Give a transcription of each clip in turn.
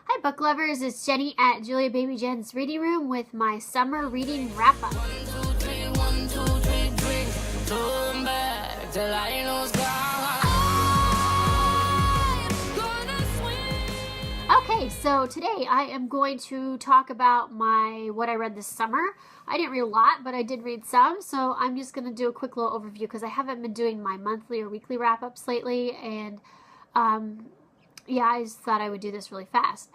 Hi book lovers, it's Jenny at Julia Baby Jen's Reading Room with my summer reading wrap-up. Okay, so today I am going to talk about what I read this summer. I didn't read a lot, but I did read some, so I'm just going to do a quick little overview because I haven't been doing my monthly or weekly wrap-ups lately, and yeah, I just thought I would do this really fast.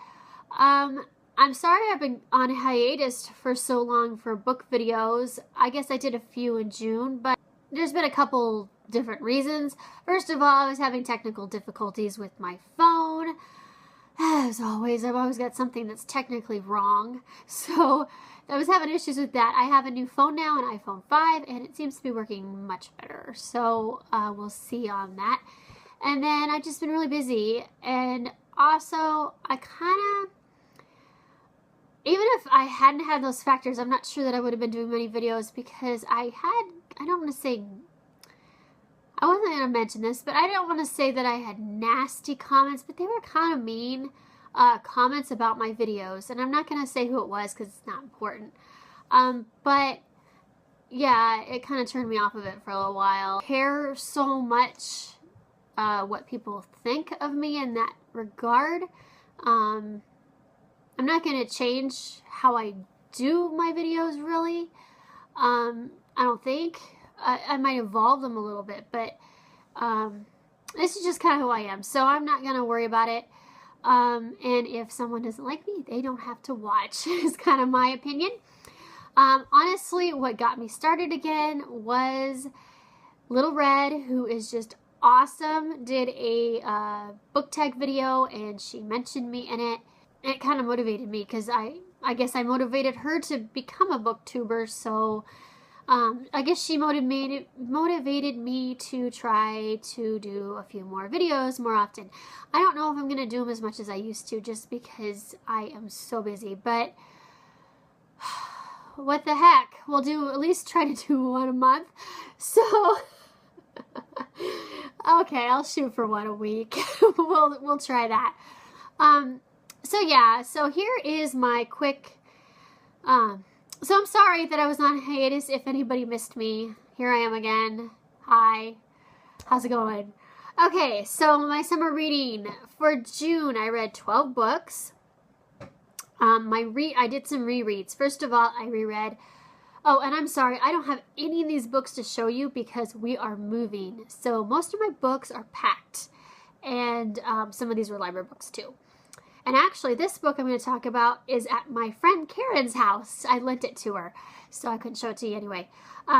I'm sorry I've been on hiatus for so long for book videos. I guess I did a few in June, but there's been a couple different reasons. First of all, I was having technical difficulties with my phone. As always, I've always got something that's technically wrong. So I was having issues with that. I have a new phone now, an iPhone 5, and it seems to be working much better. So we'll see on that. And then I've just been really busy. And also, even if I hadn't had those factors, I'm not sure that I would have been doing many videos because I don't want to say, I wasn't going to mention this, but I don't want to say that I had nasty comments, but they were kind of mean comments about my videos. And I'm not going to say who it was because it's not important. But yeah, it kind of turned me off of it for a little while. I care so much what people think of me in that regard. I'm not going to change how I do my videos, really. I don't think. I might evolve them a little bit, but this is just kind of who I am. So I'm not going to worry about it. And if someone doesn't like me, they don't have to watch, is kind of my opinion. Honestly, what got me started again was Little Red, who is just awesome, did a book tag video, and she mentioned me in it. It kind of motivated me because I guess I motivated her to become a booktuber, so I guess she motivated me to try to do a few more videos more often. I don't know if I'm going to do them as much as I used to just because I am so busy, but what the heck, we'll at least try to do one a month. So okay, I'll shoot for one a week. We'll try that. So yeah, so here is my quick, so I'm sorry that I was on hiatus if anybody missed me. Here I am again. Hi, how's it going? Okay, so my summer reading for June, I read 12 books. I did some rereads. First of all, I reread, oh, and I'm sorry, I don't have any of these books to show you because we are moving. So most of my books are packed, and some of these were library books too. And actually, this book I'm going to talk about is at my friend Karen's house. I lent it to her, so I couldn't show it to you anyway.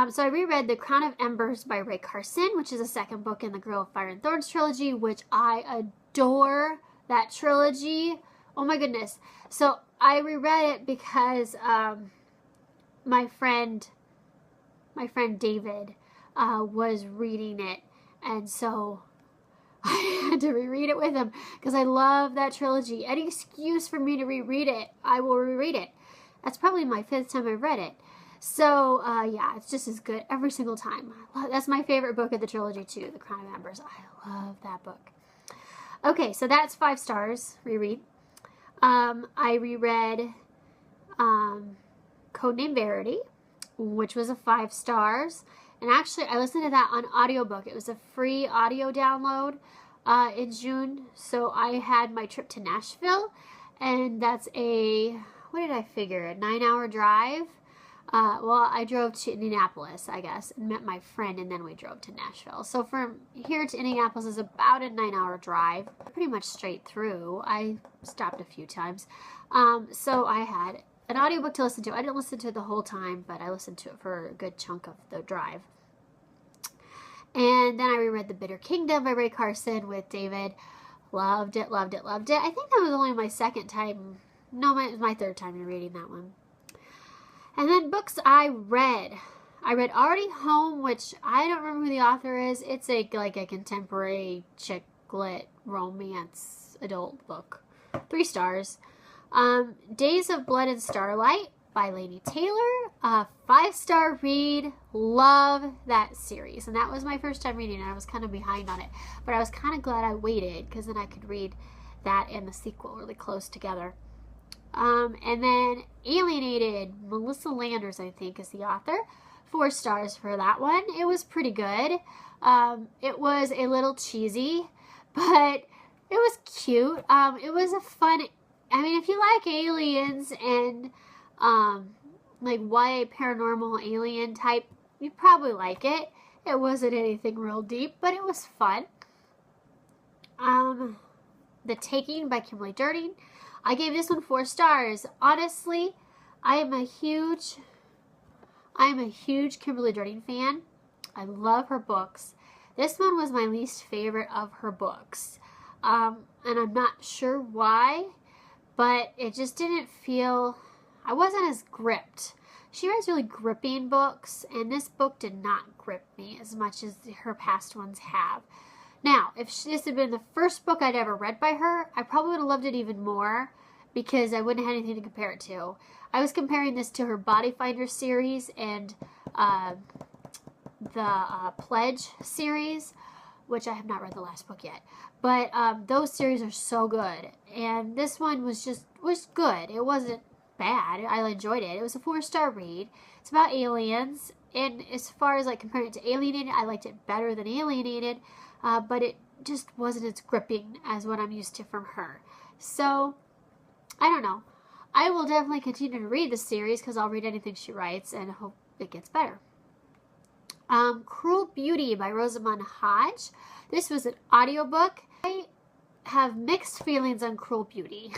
So I reread The Crown of Embers by Rae Carson, which is the second book in the Girl of Fire and Thorns trilogy, which I adore that trilogy. Oh my goodness. So I reread it because my friend David was reading it, and so I had to reread it with him because I love that trilogy. Any excuse for me to reread it, I will reread it. That's probably my 5th time I've read it. So, yeah, it's just as good every single time. That's my favorite book of the trilogy, too, The Crown of Embers. I love that book. Okay, so that's 5 stars, reread. I reread Codename Verity, which was a 5 stars. And actually, I listened to that on audiobook. It was a free audio download in June. So I had my trip to Nashville. And that's what did I figure? A 9-hour drive. Well, I drove to Indianapolis, I guess, and met my friend. And then we drove to Nashville. So from here to Indianapolis is about a 9-hour drive. Pretty much straight through. I stopped a few times. So I had an audiobook to listen to. I didn't listen to it the whole time, but I listened to it for a good chunk of the drive. And then I reread The Bitter Kingdom by Rae Carson with David. Loved it, loved it, loved it. I think that was only my 2nd time. No, it was my 3rd time in reading that one. And then books I read. I read Already Home, which I don't remember who the author is. It's like a contemporary chick lit romance adult book. 3 stars. Days of Blood and Starlight by Laini Taylor. 5-star read. Love that series. And that was my first time reading it. I was kind of behind on it. But I was kind of glad I waited because then I could read that and the sequel really close together. And then Alienated, Melissa Landers, I think, is the author. 4 stars for that one. It was pretty good. It was a little cheesy, but it was cute. It was a fun, I mean, if you like aliens and like YA paranormal alien type, you probably like it. It wasn't anything real deep, but it was fun. The Taking by Kimberly Durden. I gave this one 4 stars. Honestly, I am a huge Kimberly Durden fan. I love her books. This one was my least favorite of her books. And I'm not sure why, but it just didn't feel, I wasn't as gripped. She writes really gripping books, and this book did not grip me as much as her past ones have. Now, if this had been the first book I'd ever read by her, I probably would have loved it even more because I wouldn't have had anything to compare it to. I was comparing this to her Body Finder series and the Pledge series, which I have not read the last book yet. But those series are so good. And this one was good. It wasn't bad. I enjoyed it. It was a 4-star read. It's about aliens. And as far as like comparing it to Alienated, I liked it better than Alienated. But it just wasn't as gripping as what I'm used to from her. So, I don't know. I will definitely continue to read the series because I'll read anything she writes and hope it gets better. Cruel Beauty by Rosamund Hodge. This was an audiobook. I have mixed feelings on Cruel Beauty.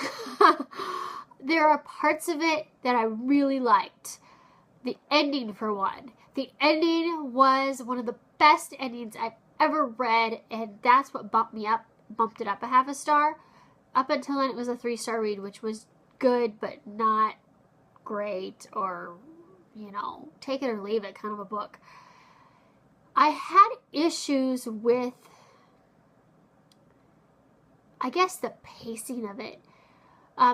There are parts of it that I really liked. The ending, for one. The ending was one of the best endings I've ever read, and that's what bumped it up a 1/2 star. Up until then, it was a 3-star read, which was good, but not great, or, you know, take it or leave it kind of a book. I had issues with, I guess, the pacing of it.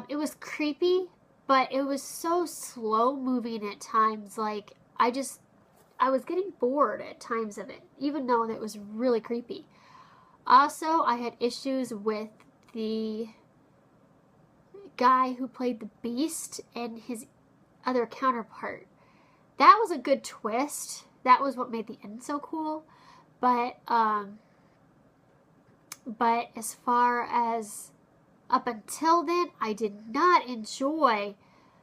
It was creepy, but it was so slow moving at times. Like, I was getting bored at times of it, even though it was really creepy. Also, I had issues with the guy who played the Beast and his other counterpart. That was a good twist. That was what made the end so cool. But as far as up until then, I did not enjoy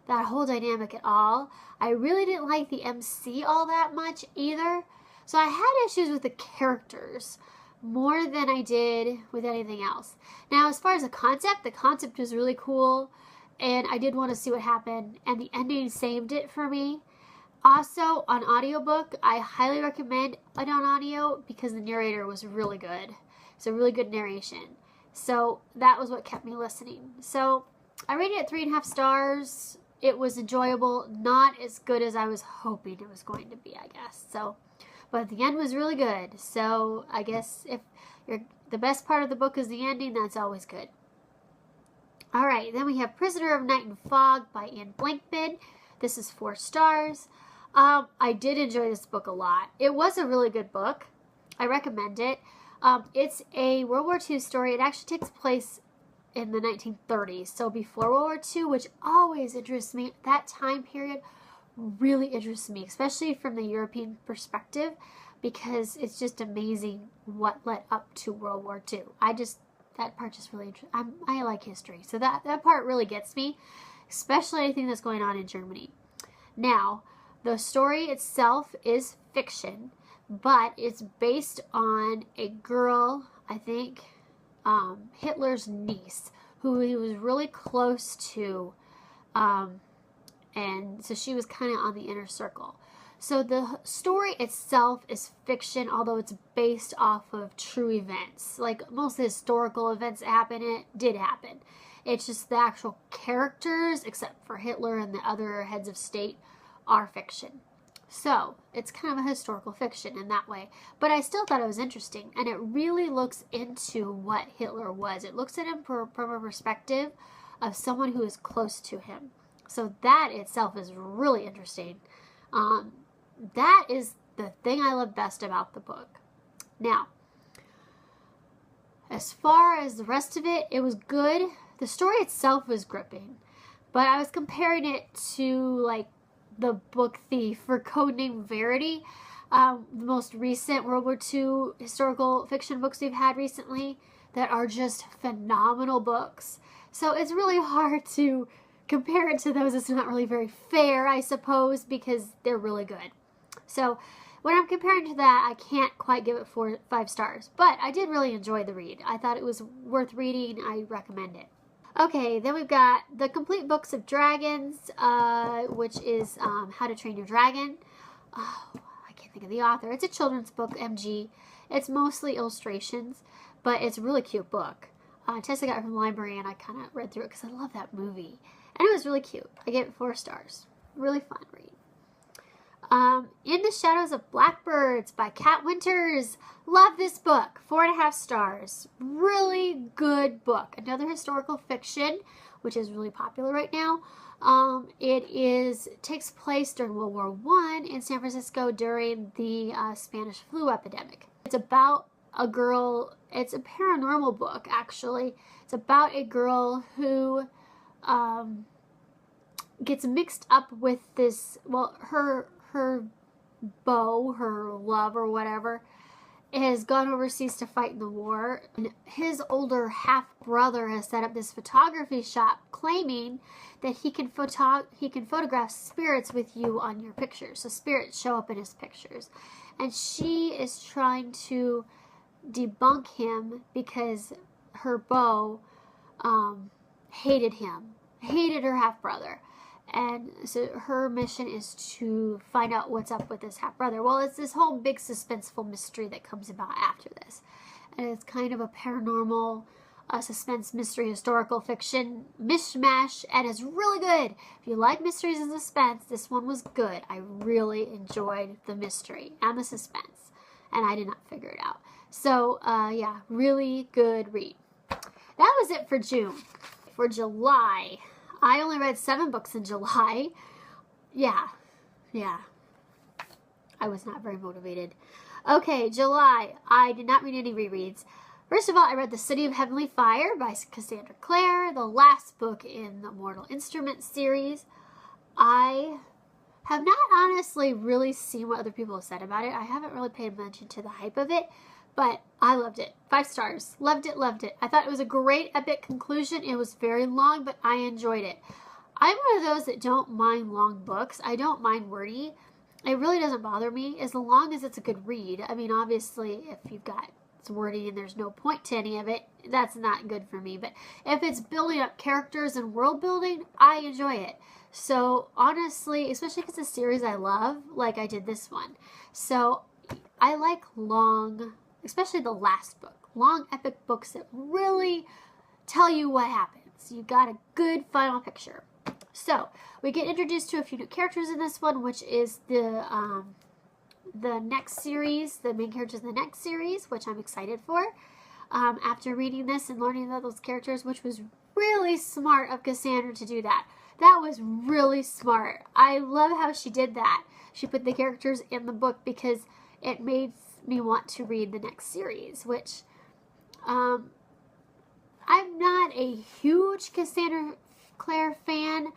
that whole dynamic at all. I really didn't like the MC all that much either. So I had issues with the characters more than I did with anything else. Now, as far as the concept was really cool, and I did want to see what happened, and the ending saved it for me. Also, on audiobook, I highly recommend it on audio because the narrator was really good. It's a really good narration. So that was what kept me listening. So I rated it 3.5 stars. It was enjoyable, not as good as I was hoping it was going to be, I guess. So, but the end was really good. So I guess if the best part of the book is the ending, that's always good. All right, then we have Prisoner of Night and Fog by Anne Blankman. This is 4 stars. I did enjoy this book a lot. It was a really good book. I recommend it. It's a World War II story. It actually takes place in the 1930s, so before World War II, which always interests me. That time period really interests me, especially from the European perspective, because it's just amazing what led up to World War II. That part just really interests me. I like history, so that part really gets me, especially anything that's going on in Germany. Now, the story itself is fiction, but it's based on a girl, I think, Hitler's niece, who he was really close to, and so she was kind of on the inner circle. So the story itself is fiction, although it's based off of true events. Like most of the historical events that did happen. It's just the actual characters, except for Hitler and the other heads of state, are fiction. So it's kind of a historical fiction in that way. But I still thought it was interesting, and it really looks into what Hitler was. It looks at him from a perspective of someone who is close to him. So that itself is really interesting. That is the thing I love best about the book. Now, As far as the rest of it, it was good. The story itself was gripping, but I was comparing it to like The Book Thief for Codename Verity, the most recent World War II historical fiction books we've had recently that are just phenomenal books. So it's really hard to compare it to those. It's not really very fair, I suppose, because they're really good. So when I'm comparing to that, I can't quite give it 5 stars. But I did really enjoy the read. I thought it was worth reading. I recommend it. Okay, then we've got The Complete Books of Dragons, which is How to Train Your Dragon. Oh, I can't think of the author. It's a children's book, MG. It's mostly illustrations, but it's a really cute book. Tessa got it from the library, and I kind of read through it because I love that movie. And it was really cute. I gave it 4 stars. Really fun read. In the Shadows of Blackbirds by Kat Winters. Love this book. 4.5 stars. Really good book. Another historical fiction, which is really popular right now. It takes place during World War I in San Francisco during the Spanish flu epidemic. It's about a girl. It's a paranormal book, actually. It's about a girl who gets mixed up with this, well, her beau, her love or whatever, has gone overseas to fight in the war. And his older half-brother has set up this photography shop claiming that he can photograph spirits with you on your pictures. So spirits show up in his pictures. And she is trying to debunk him because her beau hated him, hated her half-brother. And so her mission is to find out what's up with this half-brother. Well, it's this whole big suspenseful mystery that comes about after this. And it's kind of a paranormal suspense mystery historical fiction mishmash, and it's really good. If you like mysteries and suspense, this one was good. I really enjoyed the mystery and the suspense, and I did not figure it out. So, yeah, really good read. That was it for June. For July, I only read 7 books in July. Yeah. I was not very motivated. Okay, July. I did not read any rereads. First of all, I read The City of Heavenly Fire by Cassandra Clare, the last book in the Mortal Instruments series. I have not honestly really seen what other people have said about it. I haven't really paid attention to the hype of it, but I loved it. 5 stars. Loved it, loved it. I thought it was a great epic conclusion. It was very long, but I enjoyed it. I'm one of those that don't mind long books. I don't mind wordy. It really doesn't bother me as long as it's a good read. I mean, obviously, if you've got it's wordy and there's no point to any of it, that's not good for me. But if it's building up characters and world building, I enjoy it. So honestly, especially because it's a series I love, like I did this one. So I like long, especially the last book, long epic books that really tell you what happens. You got a good final picture. So we get introduced to a few new characters in this one, which is the next series, the main characters in the next series, which I'm excited for. After reading this and learning about those characters, which was really smart of Cassandra to do that. That was really smart. I love how she did that. She put the characters in the book because it made me want to read the next series, which I'm not a huge Cassandra Clare fan.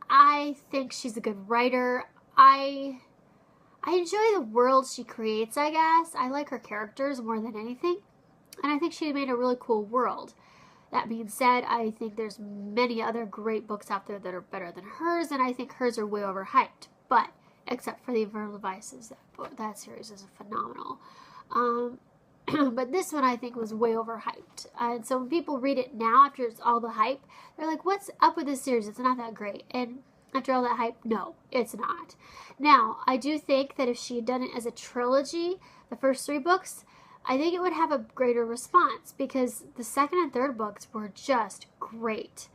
I think she's a good writer. I enjoy the world she creates, I guess. I like her characters more than anything. And I think she made a really cool world. That being said, I think there's many other great books out there that are better than hers, and I think hers are way overhyped. But, except for The Infernal Devices, that series is phenomenal. But this one I think was way overhyped. And so when people read it now after it's all the hype, they're like, what's up with this series? It's not that great. And after all that hype, no, it's not. Now, I do think that if she had done it as a trilogy, the first 3 books, I think it would have a greater response because the second and third books were just great.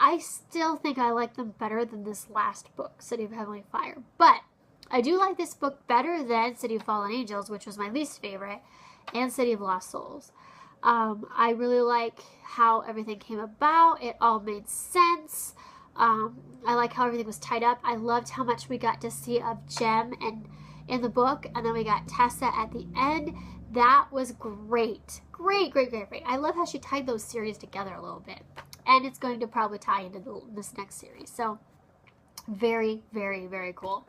I still think I like them better than this last book, City of Heavenly Fire. But I do like this book better than City of Fallen Angels, which was my least favorite, and City of Lost Souls. I really like how everything came about. It all made sense. I like how everything was tied up. I loved how much we got to see of Jem and in the book, and then we got Tessa at the end. That was great. Great, great, great, great. I love how she tied those series together a little bit. And it's going to probably tie into this next series. So, very, very, very cool.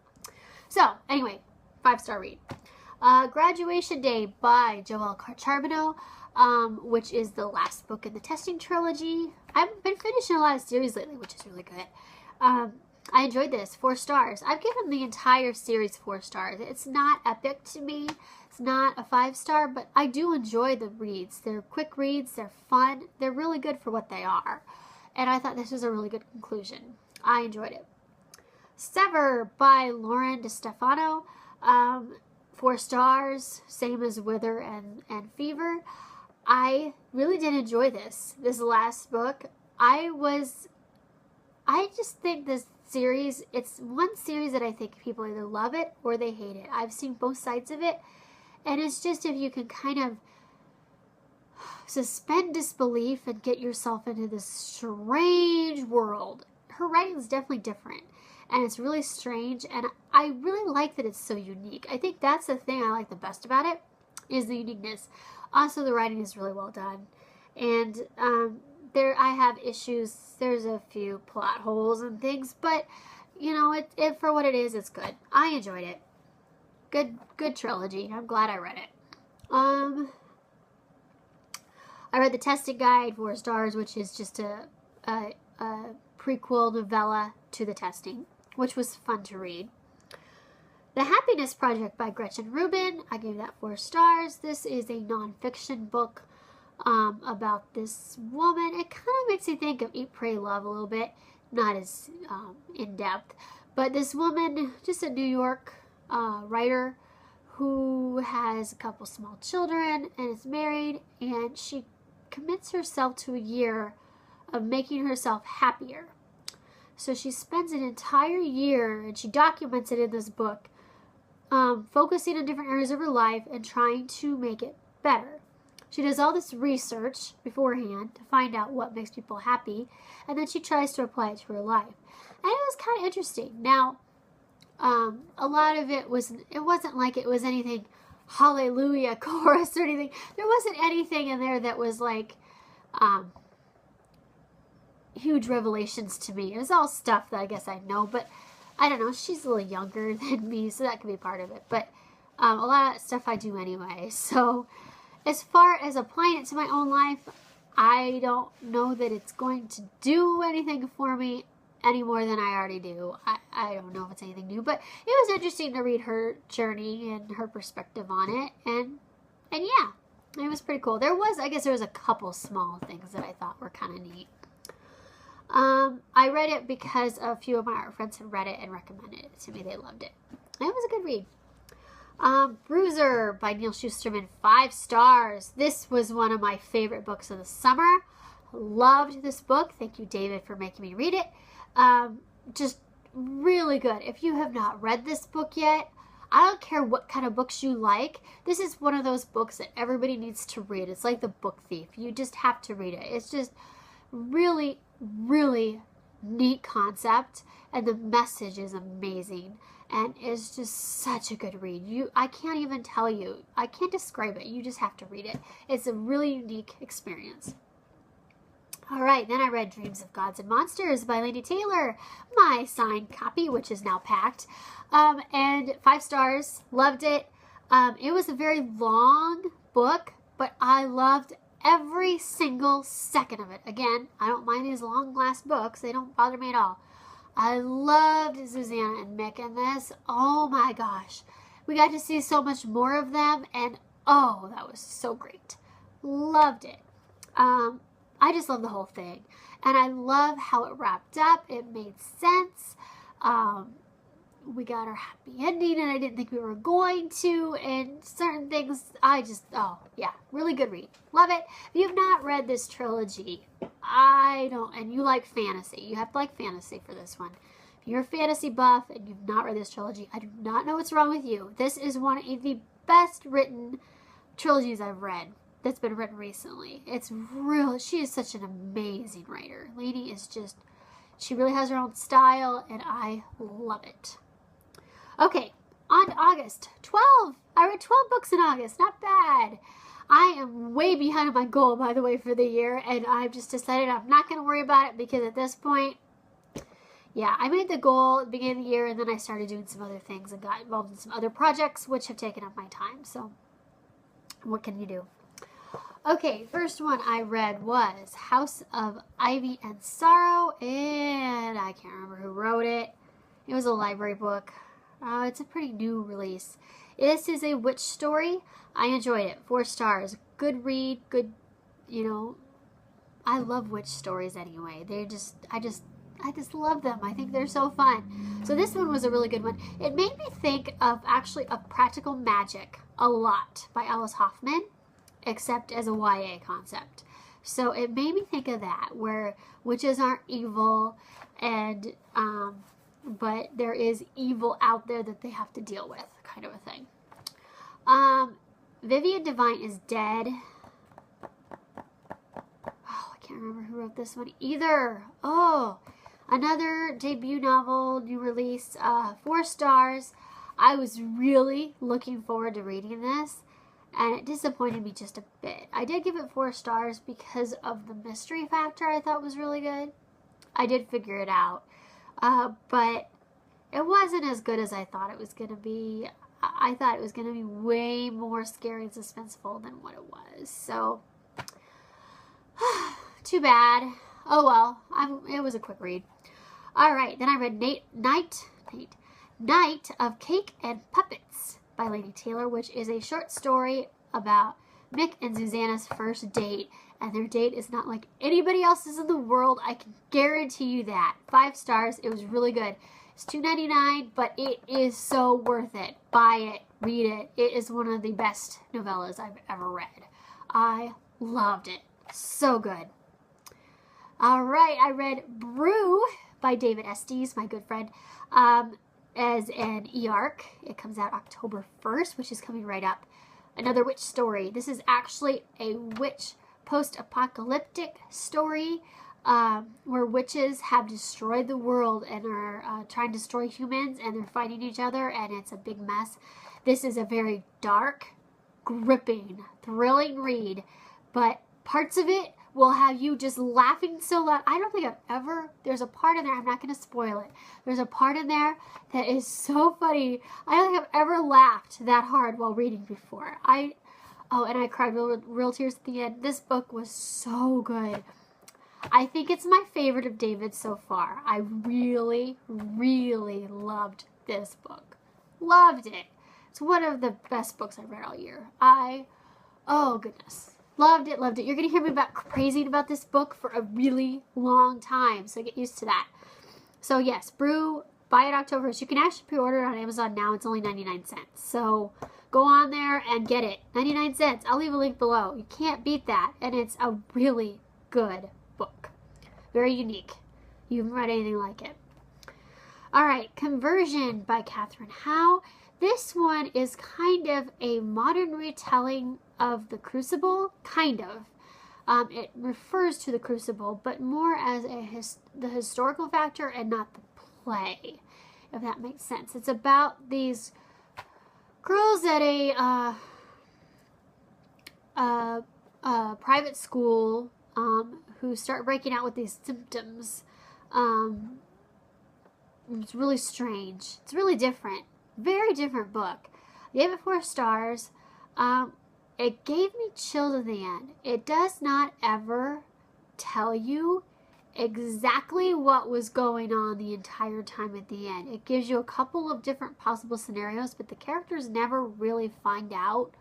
So, anyway, 5-star read. Graduation Day by Joelle Charbonneau, which is the last book in the Testing trilogy. I've been finishing a lot of series lately, which is really good. I enjoyed this. 4 stars. I've given the entire series 4 stars. It's not epic to me. It's not a 5-star, but I do enjoy the reads. They're quick reads. They're fun. They're really good for what they are. And I thought this was a really good conclusion. I enjoyed it. Sever by Lauren DeStefano. 4 stars. Same as Wither and Fever. I really did enjoy this last book. I just think this series, it's one series that I think people either love it or they hate it. I've seen both sides of it, and it's just if you can kind of suspend disbelief and get yourself into this strange world. Her writing is definitely different, and it's really strange, and I really like that it's so unique. I think that's the thing I like the best about it, is the uniqueness. Also, the writing is really well done, and I have issues. There's a few plot holes and things, but you know, it for what it is, it's good. I enjoyed it. Good trilogy. I'm glad I read it. I read the Testing Guide, 4 stars, which is just a prequel novella to the Testing, which was fun to read. The Happiness Project by Gretchen Rubin. I gave that 4 stars. This is a nonfiction book about this woman. It kind of makes me think of Eat, Pray, Love a little bit. Not as in-depth. But this woman, just a New York writer who has a couple small children and is married, and she commits herself to a year of making herself happier. So she spends an entire year, and she documents it in this book, focusing on different areas of her life and trying to make it better. She does all this research beforehand to find out what makes people happy, and then she tries to apply it to her life. And it was kind of interesting. Now, a lot of it wasn't like it was anything hallelujah chorus or anything. There wasn't anything in there that was like huge revelations to me. It was all stuff that I guess I know, but I don't know. She's a little younger than me, so that could be part of it. But a lot of that stuff I do anyway. So as far as applying it to my own life, I don't know that it's going to do anything for me any more than I already do. I don't know if it's anything new, but it was interesting to read her journey and her perspective on it, and yeah, it was pretty cool. I guess there was a couple small things that I thought were kind of neat. I read it because a few of my art friends had read it and recommended it to me. They loved it. It was a good read. Bruiser by Neal Shusterman, 5 stars. This was one of my favorite books of the summer. Loved this book. Thank you, David, for making me read it. Just really good. If you have not read this book yet, I don't care what kind of books you like. This is one of those books that everybody needs to read. It's like The Book Thief. You just have to read it. It's just really, really neat concept, and the message is amazing, and it's just such a good read. I can't even tell you. I can't describe it. You just have to read it. It's a really unique experience. All right, then I read Dreams of Gods and Monsters by Laini Taylor, my signed copy, which is now packed, and 5 stars. Loved it. It was a very long book, but I loved every single second of it. Again, I don't mind these long last books. They don't bother me at all. I loved Susanna and Mick in this. Oh my gosh. We got to see so much more of them, and oh, that was so great. Loved it. I just love the whole thing. And I love how it wrapped up. It made sense. We got our happy ending, and I didn't think we were going to. And certain things, oh, yeah, really good read. Love it. If you have not read this trilogy, and you like fantasy, you have to like fantasy for this one. If you're a fantasy buff and you've not read this trilogy, I do not know what's wrong with you. This is one of the best written trilogies I've read that's been written recently. She is such an amazing writer. Laini is she really has her own style, and I love it. Okay, On to August. 12! I read 12 books in August. Not bad. I am way behind my goal, by the way, for the year, and I've just decided I'm not going to worry about it because at this point, yeah, I made the goal at the beginning of the year, and then I started doing some other things and got involved in some other projects, which have taken up my time. So, what can you do? Okay, first one I read was House of Ivy and Sorrow, and I can't remember who wrote it. It was a library book. It's a pretty new release. This is a witch story. I enjoyed it. 4 stars. Good read. Good, I love witch stories anyway. I just love them. I think they're so fun. So this one was a really good one. It made me think of Practical Magic a lot by Alice Hoffman, except as a YA concept. So it made me think of that, where witches aren't evil, and but there is evil out there that they have to deal with, kind of a thing. Vivian Devine is dead. Oh, I can't remember who wrote this one either. Oh, another debut novel, new release, 4 stars. I was really looking forward to reading this, and it disappointed me just a bit. I did give it 4 stars because of the mystery factor I thought was really good. I did figure it out, but it wasn't as good as I thought it was going to be. I thought it was going to be way more scary and suspenseful than what it was. So, too bad. Oh well, it was a quick read. All right, then I read Night of Cake and Puppets by Laini Taylor, which is a short story about Mick and Susanna's first date. And their date is not like anybody else's in the world. I can guarantee you that. 5 stars. It was really good. It's $2.99, but it is so worth it. Buy it. Read it. It is one of the best novellas I've ever read. I loved it. So good. All right. I read Brew by David Estes, my good friend, as an e-arc. It comes out October 1st, which is coming right up. Another witch story. This is actually a witch post-apocalyptic story where witches have destroyed the world and are trying to destroy humans, and they're fighting each other, and it's a big mess. This is a very dark, gripping, thrilling read, but parts of it will have you just laughing so loud. I don't think there's a part in there, I'm not going to spoil it. There's a part in there that is so funny. I don't think I've ever laughed that hard while reading before. And I cried real tears at the end. This book was so good. I think it's my favorite of David's so far. I really, really loved this book. Loved it. It's one of the best books I've read all year. Oh goodness. Loved it, loved it. You're going to hear me praising about this book for a really long time, so get used to that. So yes, Brew, buy it October 1st. You can actually pre-order it on Amazon now. It's only 99 cents. So go on there and get it. 99 cents. I'll leave a link below. You can't beat that. And it's a really good book. Very unique. You haven't read anything like it. All right, Conversion by Catherine Howe. This one is kind of a modern retelling of The Crucible, kind of. It refers to The Crucible, but more as the historical factor and not the play, if that makes sense. It's about these girls at a private school who start breaking out with these symptoms. It's really strange. It's really different. Very different book. I gave it 4 stars. It gave me chills at the end. It does not ever tell you exactly what was going on the entire time at the end. It gives you a couple of different possible scenarios, but the characters never really find out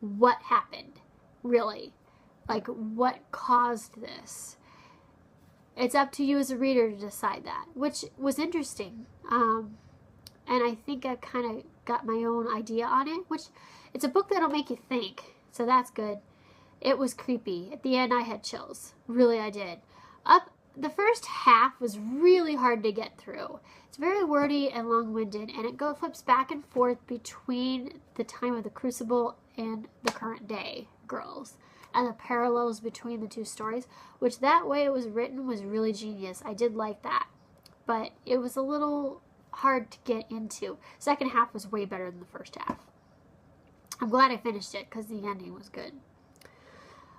what happened, really. Like, what caused this. It's up to you as a reader to decide that, which was interesting. And I think I kind of got my own idea on it, which it's a book that'll make you think, so that's good. It was creepy. At the end, I had chills. Really, I did. The first half was really hard to get through. It's very wordy and long-winded, and it flips back and forth between the time of the Crucible and the current day girls, and the parallels between the 2 stories, which that way it was written was really genius. I did like that. But it was a little hard to get into. Second half was way better than the first half. I'm glad I finished it because the ending was good.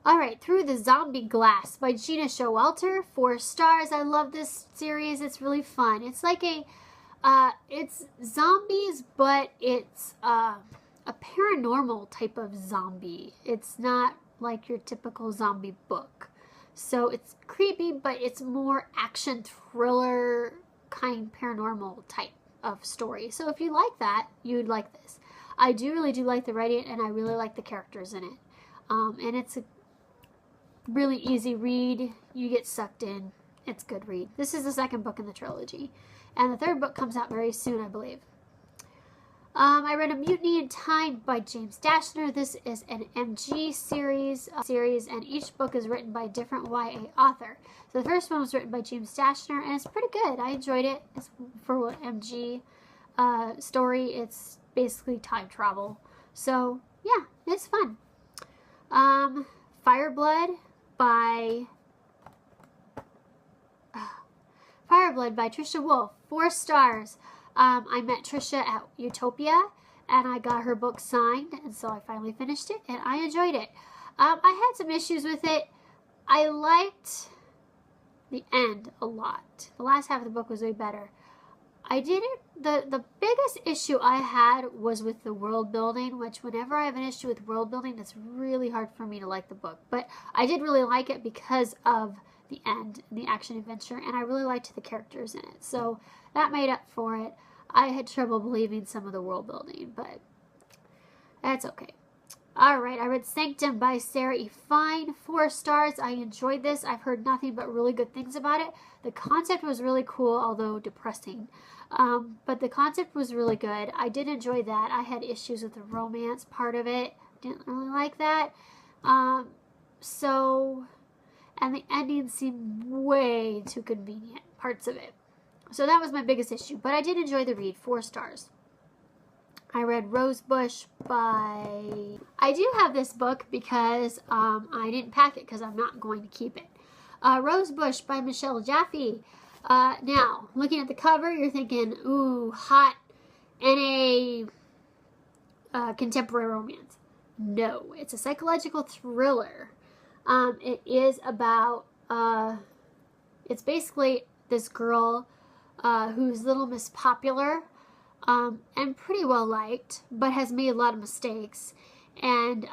All right, Through the Zombie Glass by Gina Showalter. 4 stars. I love this series. It's really fun. It's like it's zombies, but it's a paranormal type of zombie. It's not like your typical zombie book. So it's creepy, but it's more action thriller kind paranormal type of story. So if you like that, you'd like this. I really do like the writing, and I really like the characters in it. And it's a really easy read. You get sucked in. It's a good read. This is the second book in the trilogy. And the third book comes out very soon, I believe. I read A Mutiny in Time by James Dashner. This is an MG series, and each book is written by a different YA author. So the first one was written by James Dashner, and it's pretty good. I enjoyed it. It's for an MG story. It's basically time travel. So, yeah, it's fun. Fireblood by Trisha Wolfe. 4 stars. I met Trisha at Utopia, and I got her book signed, and so I finally finished it, and I enjoyed it. I had some issues with it. I liked the end a lot. The last half of the book was way better. The biggest issue I had was with the world building, which whenever I have an issue with world building, it's really hard for me to like the book. But I did really like it because of the end, the action adventure, and I really liked the characters in it. So that made up for it. I had trouble believing some of the world building, but that's okay. Alright, I read Sanctum by Sarah E. Fine. 4 stars. I enjoyed this. I've heard nothing but really good things about it. The concept was really cool, although depressing. But the concept was really good. I did enjoy that. I had issues with the romance part of it. Didn't really like that. And the ending seemed way too convenient, parts of it. So that was my biggest issue. But I did enjoy the read. 4 stars. I read Rosebush by... I do have this book because I didn't pack it because I'm not going to keep it. Rosebush by Michelle Jaffe. Now, looking at the cover, you're thinking, ooh, hot NA contemporary romance. No, it's a psychological thriller. It is about, it's basically this girl who's Little Miss Popular, and pretty well liked, but has made a lot of mistakes. And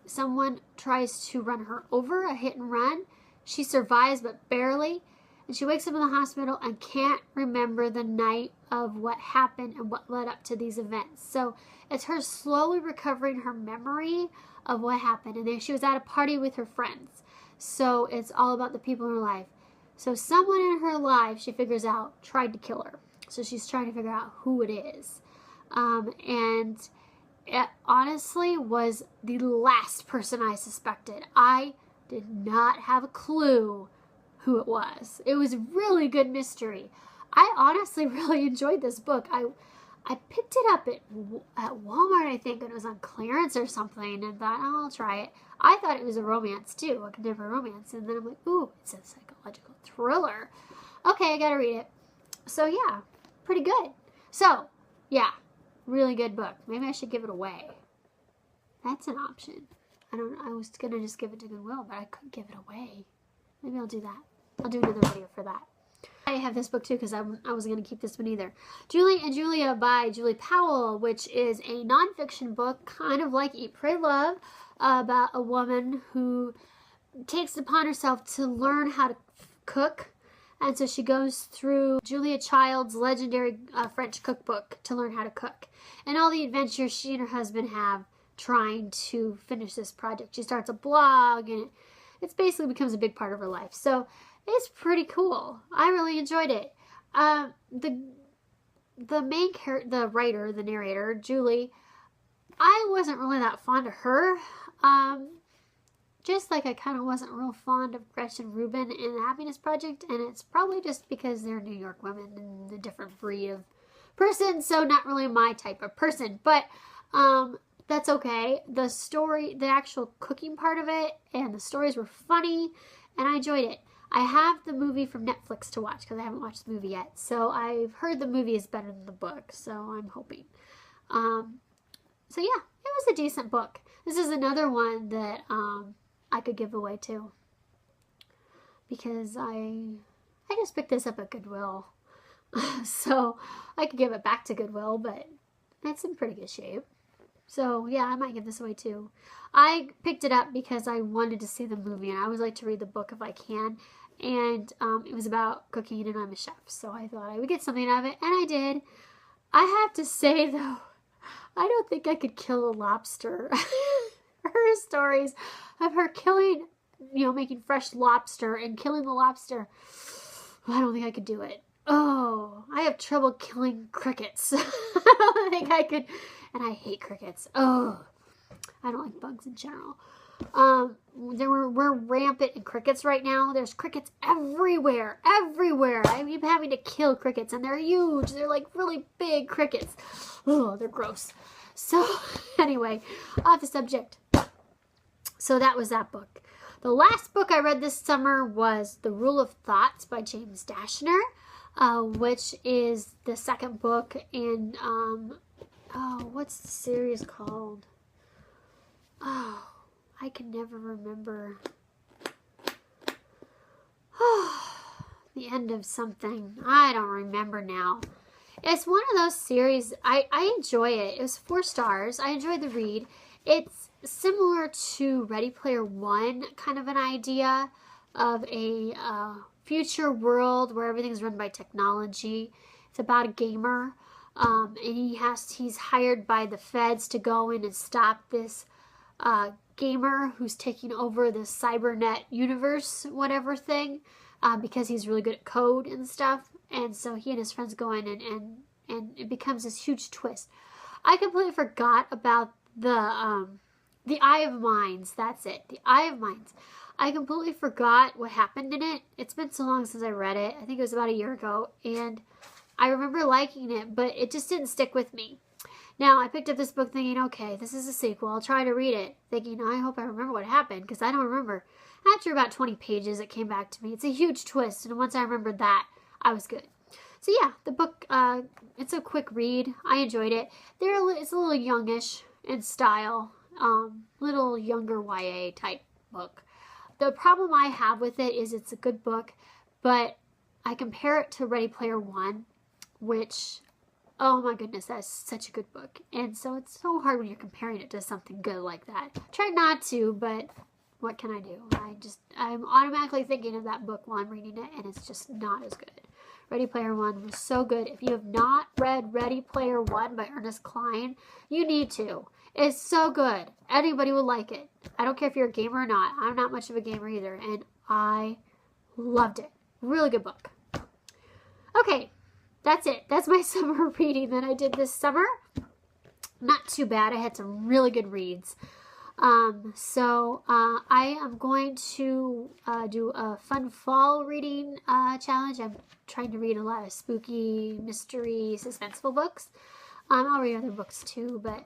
someone tries to run her over, a hit and run. She survives, but barely. And she wakes up in the hospital and can't remember the night of what happened and what led up to these events. So it's her slowly recovering her memory of what happened. And then she was at a party with her friends. So it's all about the people in her life. So someone in her life, she figures out, tried to kill her. So she's trying to figure out who it is. And it honestly was the last person I suspected. I did not have a clue who it was. It was a really good mystery. I honestly really enjoyed this book. I picked it up at Walmart, I think, and it was on clearance or something, and thought, oh, I'll try it. I thought it was a romance, too, a contemporary romance, and then I'm like, ooh, it's a psychological thriller. Okay, I gotta read it. So, yeah, pretty good. So, yeah, really good book. Maybe I should give it away. That's an option. I don't know. I was going to just give it to Goodwill, but I couldn't give it away. Maybe I'll do that. I'll do another video for that. I have this book too because I wasn't going to keep this one either. Julie and Julia by Julie Powell, which is a nonfiction book, kind of like Eat, Pray, Love, about a woman who takes it upon herself to learn how to cook. And so she goes through Julia Child's legendary French cookbook to learn how to cook. And all the adventures she and her husband have trying to finish this project. She starts a blog, and it basically becomes a big part of her life. So it's pretty cool. I really enjoyed it. The main character, the writer, the narrator, Julie, I wasn't really that fond of her. Just like I kind of wasn't real fond of Gretchen Rubin in the Happiness Project, and it's probably just because they're New York women and a different breed of person, so not really my type of person. But that's okay. The story, the actual cooking part of it, and the stories were funny, and I enjoyed it. I have the movie from Netflix to watch because I haven't watched the movie yet. So I've heard the movie is better than the book, so I'm hoping. So yeah, it was a decent book. This is another one that I could give away too, because I just picked this up at Goodwill. So I could give it back to Goodwill, but it's in pretty good shape. So yeah, I might give this away too. I picked it up because I wanted to see the movie, and I always like to read the book if I can. And it was about cooking, and I'm a chef, so I thought I would get something out of it, and I did. I have to say though, I don't think I could kill a lobster. Her stories of her killing, making fresh lobster and killing the lobster, I don't think I could do it. Oh, I have trouble killing crickets. I don't think I could, and I hate crickets. Oh, I don't like bugs in general. We're rampant in crickets right now. There's crickets everywhere. I'm having to kill crickets, and they're huge. They're like really big crickets. Oh, they're gross. So anyway, off the subject. So that was that book. The last book I read this summer was The Rule of Thoughts by James Dashner, which is the second book in, what's the series called? Oh, I can never remember. The end of something. I don't remember now. It's one of those series. I enjoy it. It was 4 stars. I enjoyed the read. It's similar to Ready Player One, kind of an idea of a future world where everything's run by technology. It's about a gamer, and he's hired by the feds to go in and stop this gamer who's taking over the cybernet universe, whatever thing, because he's really good at code and stuff. And so he and his friends go in, and it becomes this huge twist. I completely forgot about the Eye of Minds. That's it. The Eye of Minds. I completely forgot what happened in it. It's been so long since I read it. I think it was about a year ago. And I remember liking it, but it just didn't stick with me. Now, I picked up this book thinking, okay, this is a sequel. I'll try to read it. Thinking, I hope I remember what happened, because I don't remember. After about 20 pages, it came back to me. It's a huge twist, and once I remembered that, I was good. So yeah, the book, it's a quick read. I enjoyed it. It's a little youngish in style. Little younger YA type book. The problem I have with it is it's a good book, but I compare it to Ready Player One, which, oh my goodness, that's such a good book. And so it's so hard when you're comparing it to something good like that. Try not to, but what can I do? I'm automatically thinking of that book while I'm reading it, and it's just not as good. Ready Player One was so good. If you have not read Ready Player One by Ernest Cline, you need to. It's so good. Anybody will like it. I don't care if you're a gamer or not. I'm not much of a gamer either, and I loved it. Really good book. Okay, that's it. That's my summer reading that I did this summer. Not too bad. I had some really good reads. I am going to do a fun fall reading challenge. I'm trying to read a lot of spooky, mystery, suspenseful books. I'll read other books too, but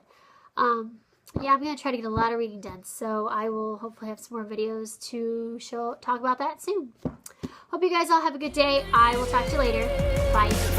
yeah, I'm going to try to get a lot of reading done. So I will hopefully have some more videos to talk about that soon. Hope you guys all have a good day. I will talk to you later. Bye.